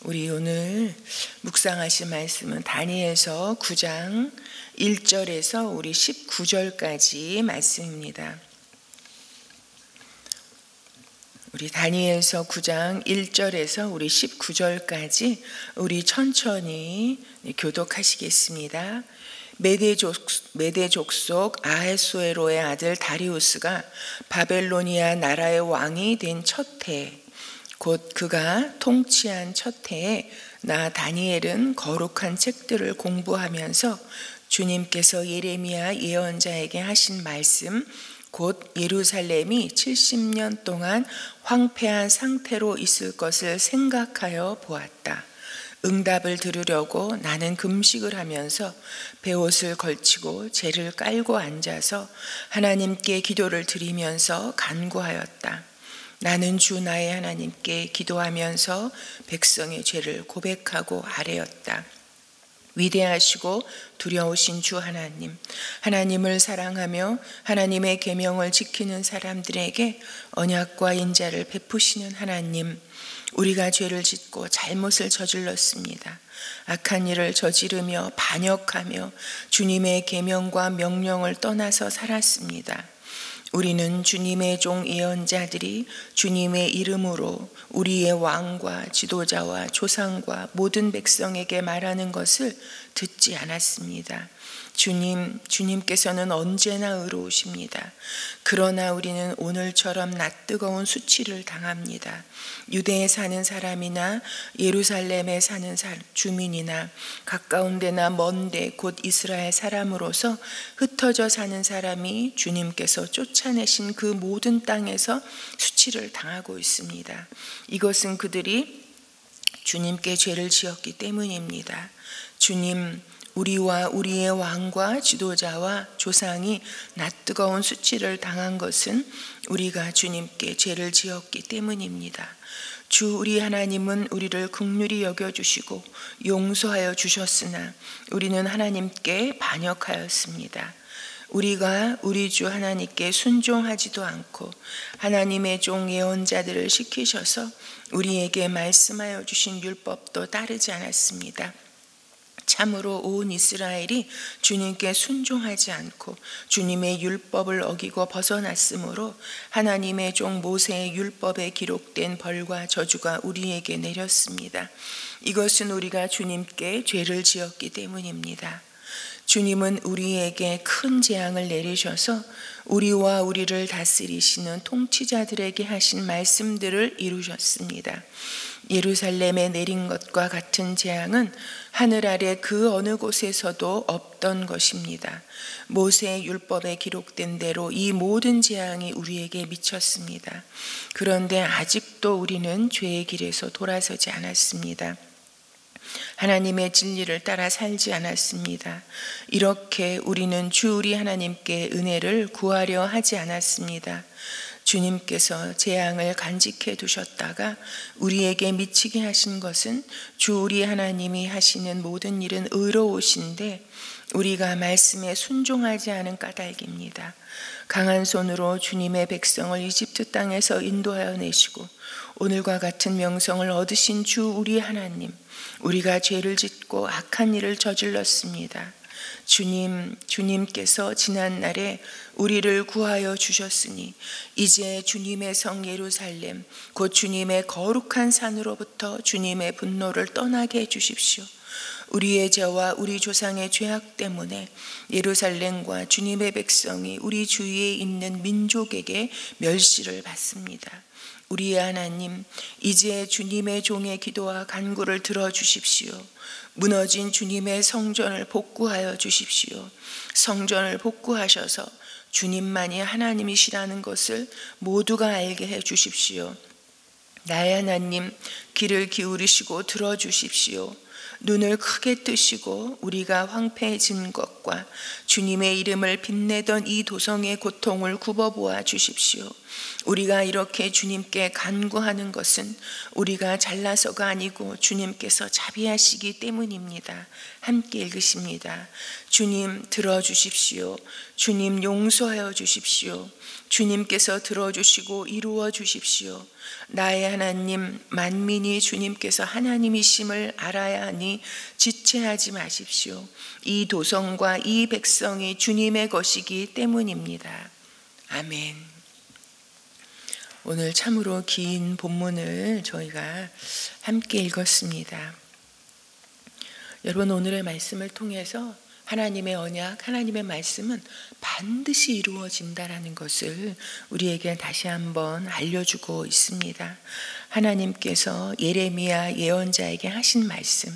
우리 오늘 묵상하실 말씀은 다니엘서 9장 1절에서 우리 19절까지 말씀입니다. 우리 다니엘서 9장 1절에서 우리 19절까지 우리 천천히 교독하시겠습니다. 메대 족속 아하수에로의 아들 다리우스가 바벨로니아 나라의 왕이 된 첫 해, 곧 그가 통치한 첫 해에 나 다니엘은 거룩한 책들을 공부하면서 주님께서 예레미야 예언자에게 하신 말씀, 곧 예루살렘이 70년 동안 황폐한 상태로 있을 것을 생각하여 보았다. 응답을 들으려고 나는 금식을 하면서 베옷을 걸치고 재를 깔고 앉아서 하나님께 기도를 드리면서 간구하였다. 나는 주 나의 하나님께 기도하면서 백성의 죄를 고백하고 아뢰었다. 위대하시고 두려우신 주 하나님, 하나님을 사랑하며 하나님의 계명을 지키는 사람들에게 언약과 인자를 베푸시는 하나님, 우리가 죄를 짓고 잘못을 저질렀습니다. 악한 일을 저지르며 반역하며 주님의 계명과 명령을 떠나서 살았습니다. 우리는 주님의 종 예언자들이 주님의 이름으로 우리의 왕과 지도자와 조상과 모든 백성에게 말하는 것을 듣지 않았습니다. 주님께서는 언제나 의로우십니다. 그러나 우리는 오늘처럼 낯뜨거운 수치를 당합니다. 유대에 사는 사람이나 예루살렘에 사는 주민이나 가까운 데나 먼 데 곧 이스라엘 사람으로서 흩어져 사는 사람이 주님께서 쫓아내신 그 모든 땅에서 수치를 당하고 있습니다. 이것은 그들이 주님께 죄를 지었기 때문입니다. 주님, 우리와 우리의 왕과 지도자와 조상이 낯뜨거운 수치를 당한 것은 우리가 주님께 죄를 지었기 때문입니다. 주 우리 하나님은 우리를 긍휼히 여겨주시고 용서하여 주셨으나 우리는 하나님께 반역하였습니다. 우리가 우리 주 하나님께 순종하지도 않고 하나님의 종 예언자들을 시키셔서 우리에게 말씀하여 주신 율법도 따르지 않았습니다. 참으로 온 이스라엘이 주님께 순종하지 않고 주님의 율법을 어기고 벗어났으므로 하나님의 종 모세의 율법에 기록된 벌과 저주가 우리에게 내렸습니다. 이것은 우리가 주님께 죄를 지었기 때문입니다. 주님은 우리에게 큰 재앙을 내리셔서 우리와 우리를 다스리시는 통치자들에게 하신 말씀들을 이루셨습니다. 예루살렘에 내린 것과 같은 재앙은 하늘 아래 그 어느 곳에서도 없던 것입니다. 모세의 율법에 기록된 대로 이 모든 재앙이 우리에게 미쳤습니다. 그런데 아직도 우리는 죄의 길에서 돌아서지 않았습니다. 하나님의 진리를 따라 살지 않았습니다. 이렇게 우리는 주 우리 하나님께 은혜를 구하려 하지 않았습니다. 주님께서 재앙을 간직해 두셨다가 우리에게 미치게 하신 것은 주 우리 하나님이 하시는 모든 일은 의로우신데 우리가 말씀에 순종하지 않은 까닭입니다. 강한 손으로 주님의 백성을 이집트 땅에서 인도하여 내시고 오늘과 같은 명성을 얻으신 주 우리 하나님, 우리가 죄를 짓고 악한 일을 저질렀습니다. 주님께서 지난날에 우리를 구하여 주셨으니 이제 주님의 성 예루살렘, 곧 주님의 거룩한 산으로부터 주님의 분노를 떠나게 해주십시오. 우리의 죄와 우리 조상의 죄악 때문에 예루살렘과 주님의 백성이 우리 주위에 있는 민족에게 멸시를 받습니다. 우리의 하나님, 이제 주님의 종의 기도와 간구를 들어주십시오. 무너진 주님의 성전을 복구하여 주십시오. 성전을 복구하셔서 주님만이 하나님이시라는 것을 모두가 알게 해 주십시오. 나의 하나님, 귀를 기울이시고 들어주십시오. 눈을 크게 뜨시고 우리가 황폐해진 것과 주님의 이름을 빛내던 이 도성의 고통을 굽어보아 주십시오. 우리가 이렇게 주님께 간구하는 것은 우리가 잘나서가 아니고 주님께서 자비하시기 때문입니다. 함께 읽으십니다. 주님 들어주십시오. 주님 용서하여 주십시오. 주님께서 들어주시고 이루어 주십시오. 나의 하나님 만민이 주님께서 하나님이심을 알아야 하니 지체하지 마십시오. 이 도성과 이 백성이 주님의 것이기 때문입니다. 아멘. 오늘 참으로 긴 본문을 저희가 함께 읽었습니다. 여러분, 오늘의 말씀을 통해서 하나님의 언약, 하나님의 말씀은 반드시 이루어진다라는 것을 우리에게 다시 한번 알려주고 있습니다. 하나님께서 예레미야 예언자에게 하신 말씀,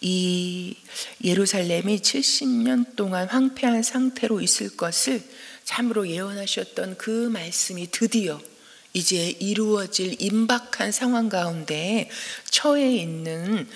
이 예루살렘이 70년 동안 황폐한 상태로 있을 것을 참으로 예언하셨던 그 말씀이 드디어 이제 이루어질 임박한 상황 가운데 처해 있는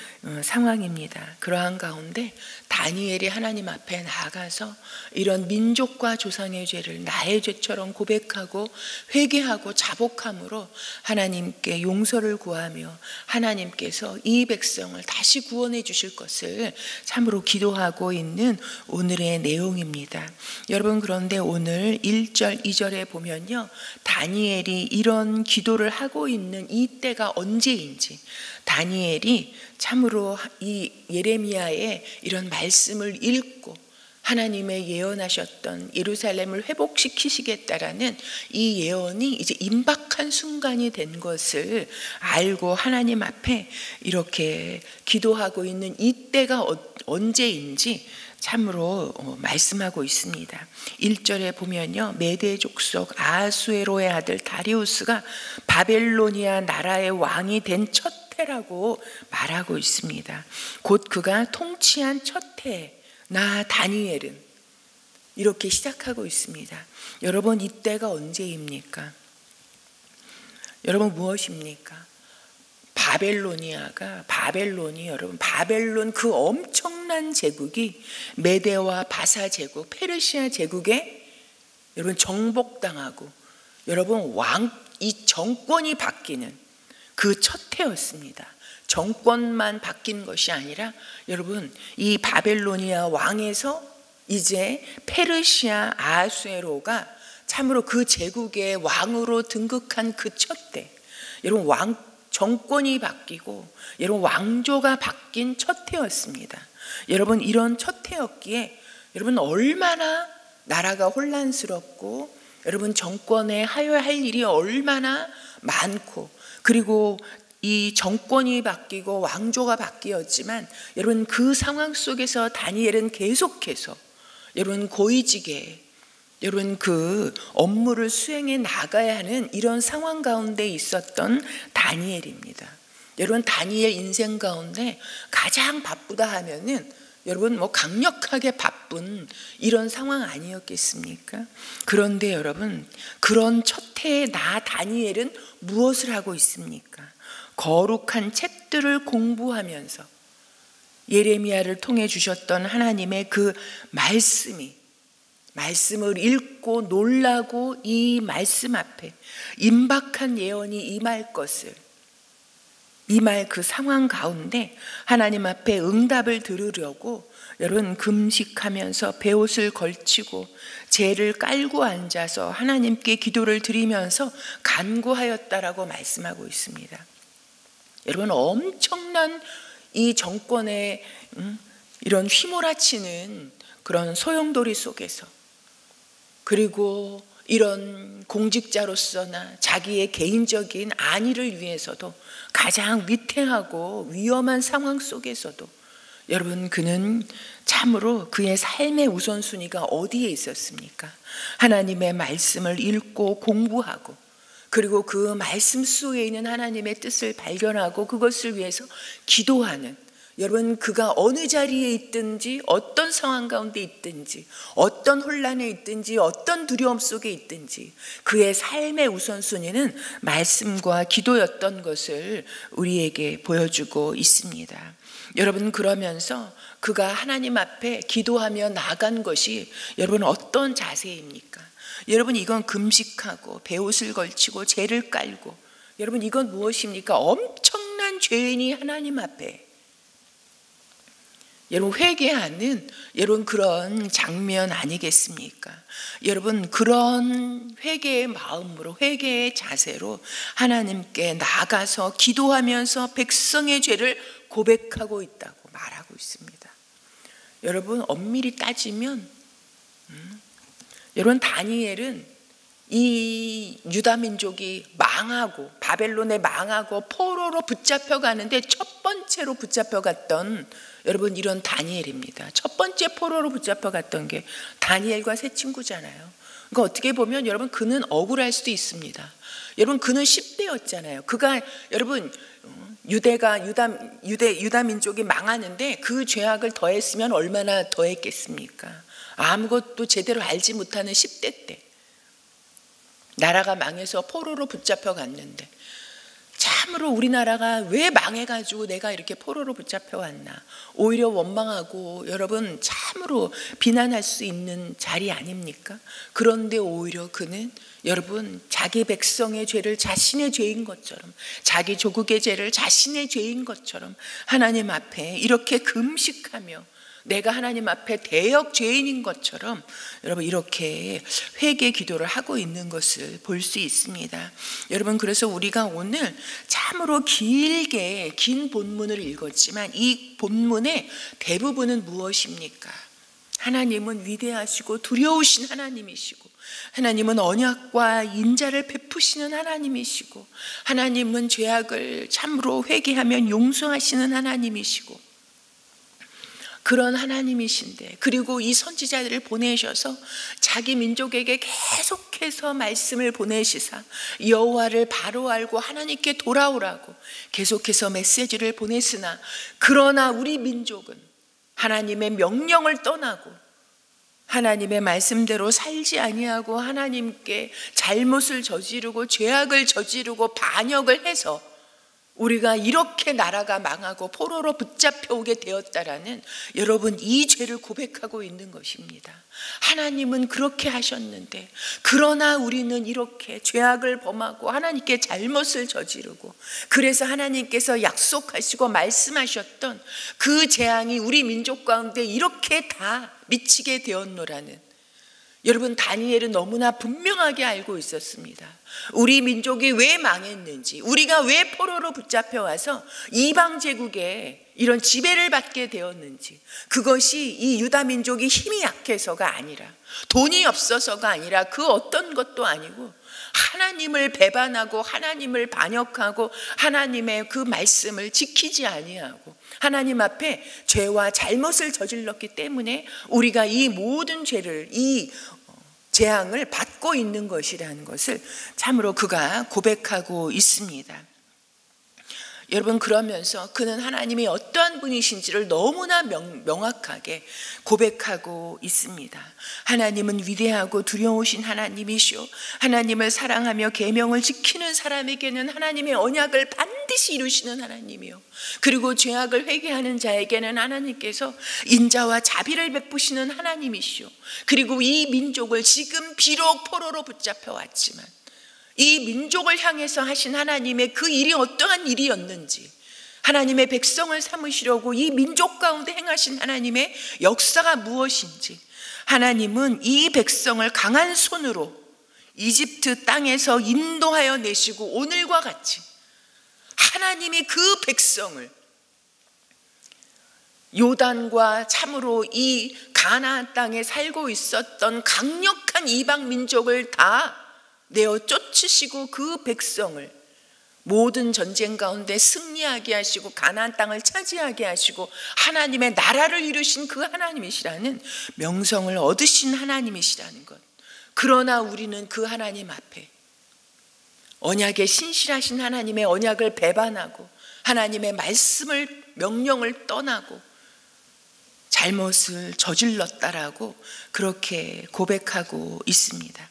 상황입니다. 그러한 가운데 다니엘이 하나님 앞에 나아가서 이런 민족과 조상의 죄를 나의 죄처럼 고백하고 회개하고 자복함으로 하나님께 용서를 구하며 하나님께서 이 백성을 다시 구원해 주실 것을 참으로 기도하고 있는 오늘의 내용입니다. 여러분, 그런데 오늘 1절, 2절에 보면요, 다니엘이 이런 기도를 하고 있는 이때가 언제인지, 다니엘이 참으로 이 예레미야의 이런 말씀을 읽고 하나님의 예언하셨던 예루살렘을 회복시키시겠다라는 이 예언이 이제 임박한 순간이 된 것을 알고 하나님 앞에 이렇게 기도하고 있는 이때가 언제인지 참으로 말씀하고 있습니다. 1절에 보면요, 메대 족속 아하수에로의 아들 다리우스가 바벨로니아 나라의 왕이 된 첫 해라고 말하고 있습니다. 곧 그가 통치한 첫 해, 나 다니엘은, 이렇게 시작하고 있습니다. 여러분, 이때가 언제입니까? 여러분, 무엇입니까? 여러분, 바벨론 그 엄청난 제국이 메대와 바사 제국, 페르시아 제국에 여러분 정복당하고 여러분 이 정권이 바뀌는 그 첫 해였습니다. 정권만 바뀐 것이 아니라 여러분, 이 바벨로니아 왕에서 이제 페르시아 아하수에로가 참으로 그 제국의 왕으로 등극한 그 첫 해, 여러분 정권이 바뀌고 여러분 왕조가 바뀐 첫 해였습니다. 여러분, 이런 첫 해였기에 여러분 얼마나 나라가 혼란스럽고 여러분 정권에 하여할 일이 얼마나 많고, 그리고 이 정권이 바뀌고 왕조가 바뀌었지만 여러분 그 상황 속에서 다니엘은 계속해서 여러분 고위직에 여러분 그 업무를 수행해 나가야 하는 이런 상황 가운데 있었던 다니엘입니다. 여러분, 다니엘 인생 가운데 가장 바쁘다 하면은 여러분 강력하게 바쁜 이런 상황 아니었겠습니까? 그런데 여러분, 그런 첫 해에 나 다니엘은 무엇을 하고 있습니까? 거룩한 책들을 공부하면서 예레미야를 통해 주셨던 하나님의 그 말씀을 읽고 놀라고 이 말씀 앞에 임박한 예언이 임할 그 상황 가운데 하나님 앞에 응답을 들으려고 여러분 금식하면서 베옷을 걸치고 재를 깔고 앉아서 하나님께 기도를 드리면서 간구하였다라고 말씀하고 있습니다. 여러분, 엄청난 이 정권의 이런 휘몰아치는 그런 소용돌이 속에서, 그리고 이런 공직자로서나 자기의 개인적인 안위를 위해서도 가장 위태하고 위험한 상황 속에서도 여러분, 그는 참으로 그의 삶의 우선순위가 어디에 있었습니까? 하나님의 말씀을 읽고 공부하고, 그리고 그 말씀 속에 있는 하나님의 뜻을 발견하고 그것을 위해서 기도하는, 여러분 그가 어느 자리에 있든지 어떤 상황 가운데 있든지 어떤 혼란에 있든지 어떤 두려움 속에 있든지 그의 삶의 우선순위는 말씀과 기도였던 것을 우리에게 보여주고 있습니다. 여러분, 그러면서 그가 하나님 앞에 기도하며 나간 것이 여러분 어떤 자세입니까? 여러분, 이건 금식하고 베옷을 걸치고 재를 깔고, 여러분 이건 무엇입니까? 엄청난 죄인이 하나님 앞에 여러분 회개하는 여러분 그런 장면 아니겠습니까? 여러분 그런 회개의 마음으로 회개의 자세로 하나님께 나가서 기도하면서 백성의 죄를 고백하고 있다고 말하고 있습니다. 여러분 엄밀히 따지면 여러분 다니엘은 이 유다 민족이 망하고 바벨론에 망하고 포로로 붙잡혀 가는데 첫 번째로 붙잡혀 갔던 여러분 이런 다니엘입니다. 첫 번째 포로로 붙잡혀 갔던 게 다니엘과 세 친구잖아요. 그러니까 어떻게 보면 여러분 그는 억울할 수도 있습니다. 여러분 그는 10대였잖아요. 그가 여러분 유다 민족이 망하는데 그 죄악을 더했으면 얼마나 더했겠습니까? 아무것도 제대로 알지 못하는 10대 때 나라가 망해서 포로로 붙잡혀 갔는데 참으로 우리나라가 왜 망해가지고 내가 이렇게 포로로 붙잡혀 왔나 오히려 원망하고 여러분 참으로 비난할 수 있는 자리 아닙니까? 그런데 오히려 그는 여러분 자기 백성의 죄를 자신의 죄인 것처럼 자기 조국의 죄를 자신의 죄인 것처럼 하나님 앞에 이렇게 금식하며 내가 하나님 앞에 대역 죄인인 것처럼 여러분 이렇게 회개 기도를 하고 있는 것을 볼 수 있습니다. 여러분 그래서 우리가 오늘 참으로 길게 긴 본문을 읽었지만 이 본문의 대부분은 무엇입니까? 하나님은 위대하시고 두려우신 하나님이시고 하나님은 언약과 인자를 베푸시는 하나님이시고 하나님은 죄악을 참으로 회개하면 용서하시는 하나님이시고 그런 하나님이신데 그리고 이 선지자들을 보내셔서 자기 민족에게 계속해서 말씀을 보내시사 여호와를 바로 알고 하나님께 돌아오라고 계속해서 메시지를 보냈으나 그러나 우리 민족은 하나님의 명령을 떠나고 하나님의 말씀대로 살지 아니하고 하나님께 잘못을 저지르고 죄악을 저지르고 반역을 해서 우리가 이렇게 나라가 망하고 포로로 붙잡혀 오게 되었다라는 여러분 이 죄를 고백하고 있는 것입니다. 하나님은 그렇게 하셨는데 그러나 우리는 이렇게 죄악을 범하고 하나님께 잘못을 저지르고 그래서 하나님께서 약속하시고 말씀하셨던 그 재앙이 우리 민족 가운데 이렇게 다 미치게 되었노라는 여러분 다니엘은 너무나 분명하게 알고 있었습니다. 우리 민족이 왜 망했는지 우리가 왜 포로로 붙잡혀 와서 이방 제국에 이런 지배를 받게 되었는지 그것이 이 유다 민족이 힘이 약해서가 아니라 돈이 없어서가 아니라 그 어떤 것도 아니고 하나님을 배반하고 하나님을 반역하고 하나님의 그 말씀을 지키지 아니하고 하나님 앞에 죄와 잘못을 저질렀기 때문에 우리가 이 모든 죄를 이 재앙을 받고 있는 것이라는 것을 참으로 그가 고백하고 있습니다. 여러분 그러면서 그는 하나님이 어떠한 분이신지를 너무나 명확하게 고백하고 있습니다. 하나님은 위대하고 두려우신 하나님이시오. 하나님을 사랑하며 계명을 지키는 사람에게는 하나님의 언약을 반드시 이루시는 하나님이요. 그리고 죄악을 회개하는 자에게는 하나님께서 인자와 자비를 베푸시는 하나님이시오. 그리고 이 민족을 지금 비록 포로로 붙잡혀 왔지만 이 민족을 향해서 하신 하나님의 그 일이 어떠한 일이었는지 하나님의 백성을 삼으시려고 이 민족 가운데 행하신 하나님의 역사가 무엇인지 하나님은 이 백성을 강한 손으로 이집트 땅에서 인도하여 내시고 오늘과 같이 하나님이 그 백성을 요단과 참으로 이 가나안 땅에 살고 있었던 강력한 이방 민족을 다 내어 쫓으시고 그 백성을 모든 전쟁 가운데 승리하게 하시고 가나안 땅을 차지하게 하시고 하나님의 나라를 이루신 그 하나님이시라는 명성을 얻으신 하나님이시라는 것. 그러나 우리는 그 하나님 앞에 언약에 신실하신 하나님의 언약을 배반하고 하나님의 말씀을 명령을 떠나고 잘못을 저질렀다라고 그렇게 고백하고 있습니다.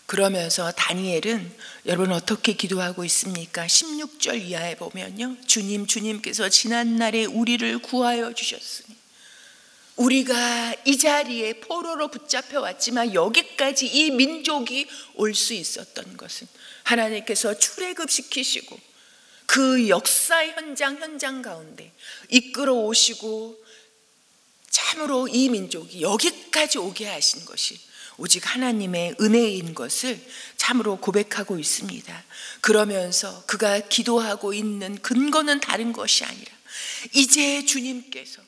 그러면서 다니엘은 여러분 어떻게 기도하고 있습니까? 16절 이하에 보면요, 주님께서 지난날에 우리를 구하여 주셨으니 우리가 이 자리에 포로로 붙잡혀 왔지만 여기까지 이 민족이 올 수 있었던 것은 하나님께서 출애굽시키시고 그 그 역사 현장 가운데 이끌어 오시고 참으로 이 민족이 여기까지 오게 하신 것이 오직 하나님의 은혜인 것을 참으로 고백하고 있습니다. 그러면서 그가 기도하고 있는 근거는 다른 것이 아니라 이제 주님께서,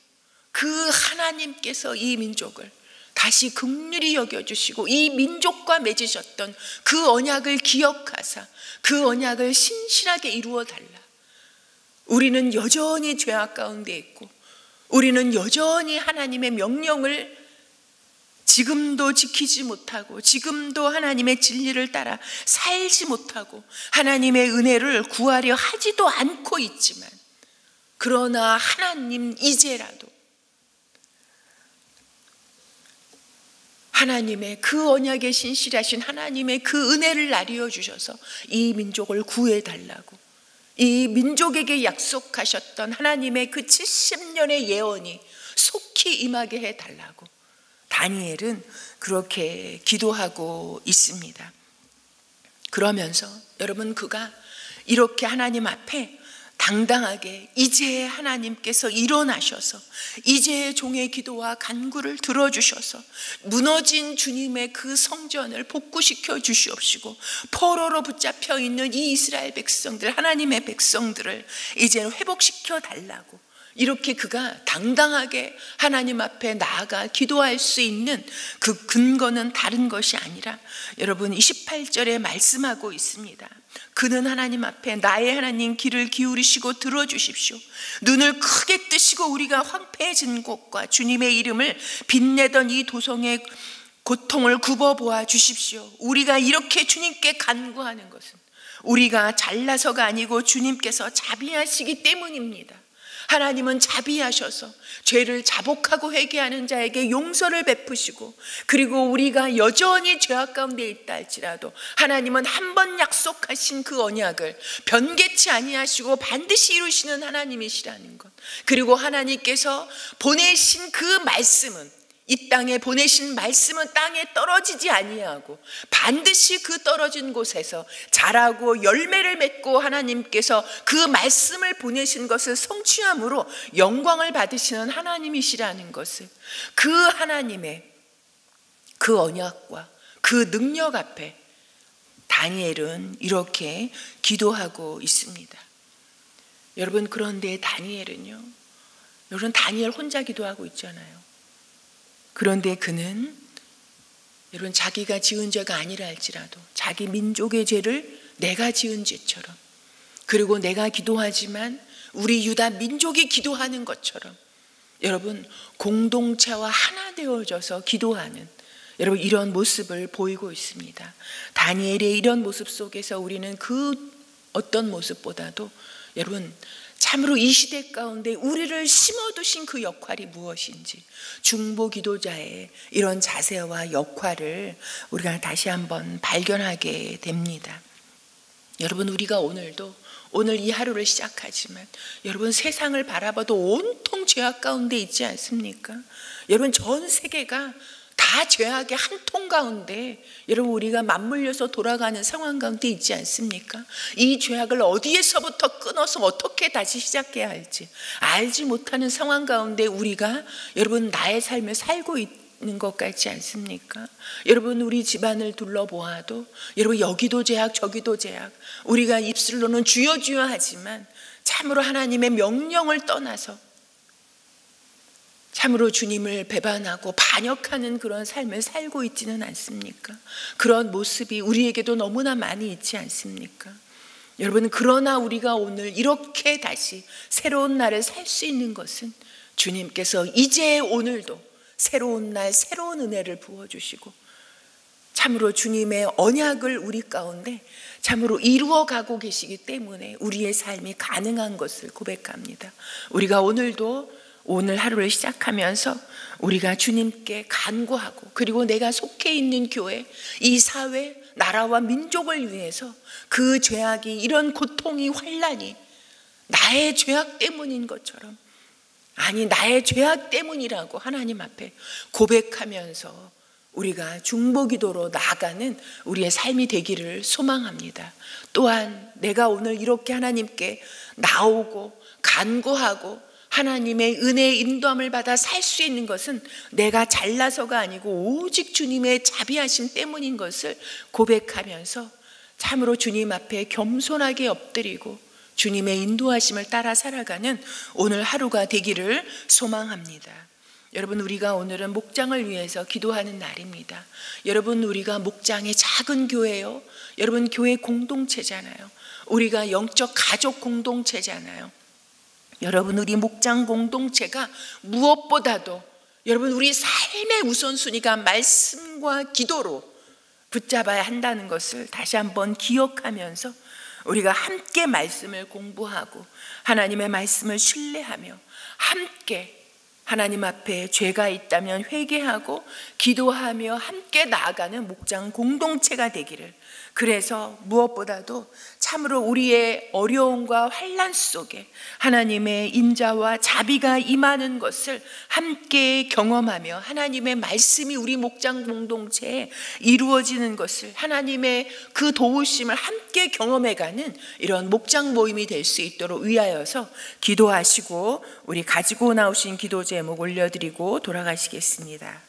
그 하나님께서 이 민족을 다시 긍휼히 여겨주시고 이 민족과 맺으셨던 그 언약을 기억하사 그 언약을 신실하게 이루어 달라. 우리는 여전히 죄악 가운데 있고 우리는 여전히 하나님의 명령을 지금도 지키지 못하고 지금도 하나님의 진리를 따라 살지 못하고 하나님의 은혜를 구하려 하지도 않고 있지만, 그러나 하나님 이제라도 하나님의 그 언약에 신실하신 하나님의 그 은혜를 나뉘어 주셔서 이 민족을 구해달라고, 이 민족에게 약속하셨던 하나님의 그 70년의 예언이 속히 임하게 해달라고 다니엘은 그렇게 기도하고 있습니다. 그러면서 여러분, 그가 이렇게 하나님 앞에 당당하게 이제 하나님께서 일어나셔서 이제 종의 기도와 간구를 들어주셔서 무너진 주님의 그 성전을 복구시켜 주시옵시고 포로로 붙잡혀 있는 이 이스라엘 백성들, 하나님의 백성들을 이제 회복시켜 달라고 이렇게 그가 당당하게 하나님 앞에 나아가 기도할 수 있는 그 근거는 다른 것이 아니라 여러분 28절에 말씀하고 있습니다. 그는 하나님 앞에 나의 하나님 귀를 기울이시고 들어주십시오. 눈을 크게 뜨시고 우리가 황폐해진 곳과 주님의 이름을 빛내던 이 도성의 고통을 굽어보아 주십시오. 우리가 이렇게 주님께 간구하는 것은 우리가 잘나서가 아니고 주님께서 자비하시기 때문입니다. 하나님은 자비하셔서 죄를 자복하고 회개하는 자에게 용서를 베푸시고, 그리고 우리가 여전히 죄악 가운데 있다 할지라도 하나님은 한 번 약속하신 그 언약을 변개치 아니하시고 반드시 이루시는 하나님이시라는 것, 그리고 하나님께서 보내신 그 말씀은, 이 땅에 보내신 말씀은 땅에 떨어지지 아니하고 반드시 그 떨어진 곳에서 자라고 열매를 맺고 하나님께서 그 말씀을 보내신 것을 성취함으로 영광을 받으시는 하나님이시라는 것을, 그 하나님의 그 언약과 그 능력 앞에 다니엘은 이렇게 기도하고 있습니다. 여러분, 그런데 다니엘은요, 여러분 다니엘 혼자 기도하고 있잖아요. 그런데 그는 여러분 자기가 지은 죄가 아니라 할지라도 자기 민족의 죄를 내가 지은 죄처럼, 그리고 내가 기도하지만 우리 유다 민족이 기도하는 것처럼 여러분 공동체와 하나 되어져서 기도하는 여러분 이런 모습을 보이고 있습니다. 다니엘의 이런 모습 속에서 우리는 그 어떤 모습보다도 여러분 참으로 이 시대 가운데 우리를 심어두신 그 역할이 무엇인지, 중보 기도자의 이런 자세와 역할을 우리가 다시 한번 발견하게 됩니다. 여러분, 우리가 오늘 이 하루를 시작하지만 여러분 세상을 바라봐도 온통 죄악 가운데 있지 않습니까? 여러분 전 세계가 다 죄악의 한 통 가운데 여러분 우리가 맞물려서 돌아가는 상황 가운데 있지 않습니까? 이 죄악을 어디에서부터 끊어서 어떻게 다시 시작해야 할지 알지 못하는 상황 가운데 우리가 여러분 나의 삶을 살고 있는 것 같지 않습니까? 여러분 우리 집안을 둘러보아도 여러분 여기도 죄악 저기도 죄악, 우리가 입술로는 주여 주여 하지만 참으로 하나님의 명령을 떠나서 참으로 주님을 배반하고 반역하는 그런 삶을 살고 있지는 않습니까? 그런 모습이 우리에게도 너무나 많이 있지 않습니까? 여러분, 그러나 우리가 오늘 이렇게 다시 새로운 날을 살 수 있는 것은 주님께서 이제 오늘도 새로운 날 새로운 은혜를 부어주시고 참으로 주님의 언약을 우리 가운데 참으로 이루어가고 계시기 때문에 우리의 삶이 가능한 것을 고백합니다. 우리가 오늘 하루를 시작하면서 우리가 주님께 간구하고, 그리고 내가 속해 있는 교회, 이 사회, 나라와 민족을 위해서 그 죄악이, 이런 고통이, 환난이 나의 죄악 때문인 것처럼, 아니 나의 죄악 때문이라고 하나님 앞에 고백하면서 우리가 중보기도로 나아가는 우리의 삶이 되기를 소망합니다. 또한 내가 오늘 이렇게 하나님께 나오고 간구하고 하나님의 은혜의 인도함을 받아 살 수 있는 것은 내가 잘나서가 아니고 오직 주님의 자비하심 때문인 것을 고백하면서 참으로 주님 앞에 겸손하게 엎드리고 주님의 인도하심을 따라 살아가는 오늘 하루가 되기를 소망합니다. 여러분, 우리가 오늘은 목장을 위해서 기도하는 날입니다. 여러분, 우리가 목장의 작은 교회요, 여러분 교회 공동체잖아요. 우리가 영적 가족 공동체잖아요. 여러분, 우리 목장 공동체가 무엇보다도 여러분 우리 삶의 우선순위가 말씀과 기도로 붙잡아야 한다는 것을 다시 한번 기억하면서 우리가 함께 말씀을 공부하고 하나님의 말씀을 신뢰하며 함께 하나님 앞에 죄가 있다면 회개하고 기도하며 함께 나아가는 목장 공동체가 되기를, 그래서 무엇보다도 참으로 우리의 어려움과 환난 속에 하나님의 인자와 자비가 임하는 것을 함께 경험하며 하나님의 말씀이 우리 목장 공동체에 이루어지는 것을, 하나님의 그 도우심을 함께 경험해가는 이런 목장 모임이 될 수 있도록 위하여서 기도하시고 우리 가지고 나오신 기도 제목 올려드리고 돌아가시겠습니다.